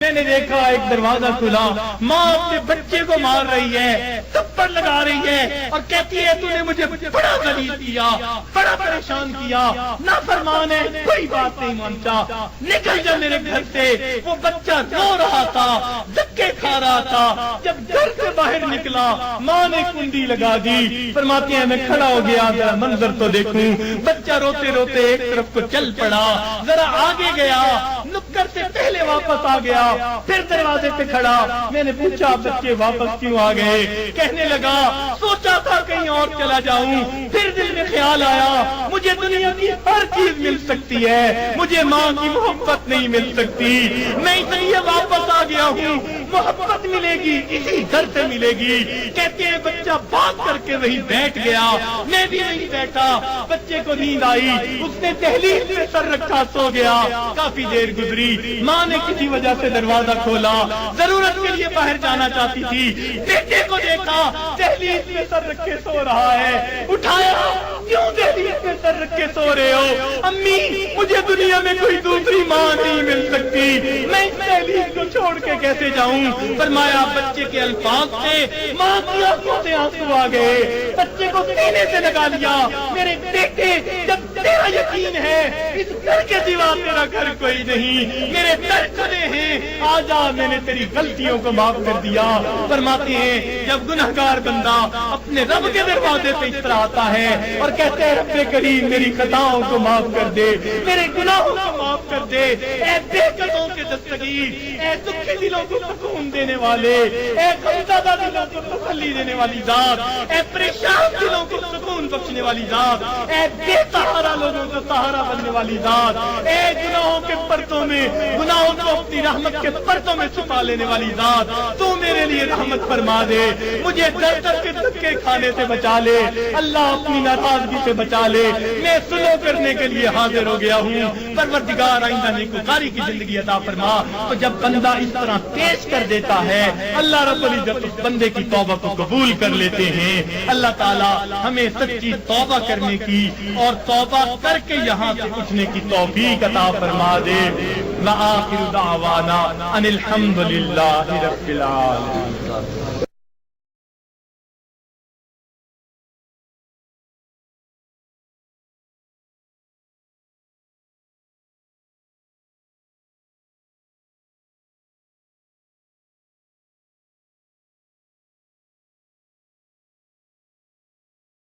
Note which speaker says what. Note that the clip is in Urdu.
Speaker 1: میں نے دیکھا ایک دروازہ کھلا، ماں اپنے بچے کو مار رہی ہے، تھپڑ لگا رہی ہے اور کہتی ہے تو نے مجھے بڑا ذلیل کیا، بڑا پریشان کیا، نافرمان ہے، کوئی بات نہیں مانتا، نکل جا میرے گھر سے۔ وہ بچہ رو رہا تھا، دھکے کھا رہا تھا، جب گھر سے باہر نکلا ماں نے کنڈی لگا دی۔ فرماتے ہیں میں کھڑا ہو گیا، ذرا منظر تو دیکھوں، بچہ روتے روتے ایک طرف کو چل پڑا، ذرا آگے گیا، نکر سے پہلے واپس آ گیا، پھر دروازے پہ کھڑا۔ میں نے پوچھا بچے واپس کیوں آ گئے؟ کہنے لگا سوچا تھا کہیں اور چلا جاؤں، پھر دل میں خیال آیا مجھے دنیا کی ہر چیز مل سکتی ہے، مجھے ماں کی محبت نہیں مل سکتی، میں اس لیے واپس آ گیا ہوں، محبت ملے گی اسی گھر سے ملے گی۔ کہتے ہیں بچہ بھاگ کر کے وہیں بیٹھ گیا، میں بھی وہیں بیٹھا، بچے کو نیند آئی، اس نے دہلیز میں سر رکھا سو گیا۔ کافی دیر گزری، ماں نے کسی وجہ سے دروازہ کھولا، ضرورت کے لیے باہر جانا چاہتی تھی، بیٹے کو دیکھا دہلیز میں سر رکھے سو رہا ہے، اٹھایا، کیوں دہلیز میں سر رکھے سو رہے ہو؟ امی مجھے دنیا میں کوئی دوسری ماں نہیں مل سکتی، میں اس دہلیز کو چھوڑ کے کیسے جاؤں؟ فرمایا بچے کے الفاظ سے ماں کی آنکھوں سے آنسو آ گئے، بچے کو سینے سے لگا لیا، میرے بیٹے جب تیرا یقین ہے اس گھر کے سوا تیرا گھر کوئی نہیں، میرے در کھلے ہیں، آجا میں نے تیری غلطیوں کو معاف کر دیا۔ فرماتے ہیں جب گنہگار بندہ اپنے رب کے دروازے پہ اس طرح آتا ہے اور کہتے ہیں رب کریم میری خطاؤں کو معاف کر دے، میرے گناہوں کو معاف کر دے، اے بے قدوں کے دستگیر، اے دکھی دلوں کو سکون دینے والے، اے غمزدہ دلوں کو تسلی دینے والی ذات، اے پریشان دلوں کو سکون بخشنے والی ذات، اے بے سہارا لوگوں کو سہارا بننے والی ذات، اے گناہوں کے پردوں میں گناہوں کو اپنی رحمت کے پردوں میں چھپا لینے والی ذات، تو میرے لیے رحمت فرما دے، مجھے در در کے دھکے کھانے سے بچا لے، اللہ اپنی ناراضگی سے بچا لے، میں سلو کرنے کے لیے حاضر ہو گیا ہوں، پروردگار آئندہ نیکوکاری کی زندگی عطا فرما۔ تو جب بندہ اس طرح پیش کر دیتا ہے اللہ رب العزت اس بندے کی توبہ کو قبول کر لیتے ہیں۔ اللہ تعالی ہمیں سچی توبہ کرنے کی اور توبہ کر کے یہاں سے اٹھنے کی توفیق عطا فرما دے۔ وآخر دعوانا ان الحمد للہ رب العالمین۔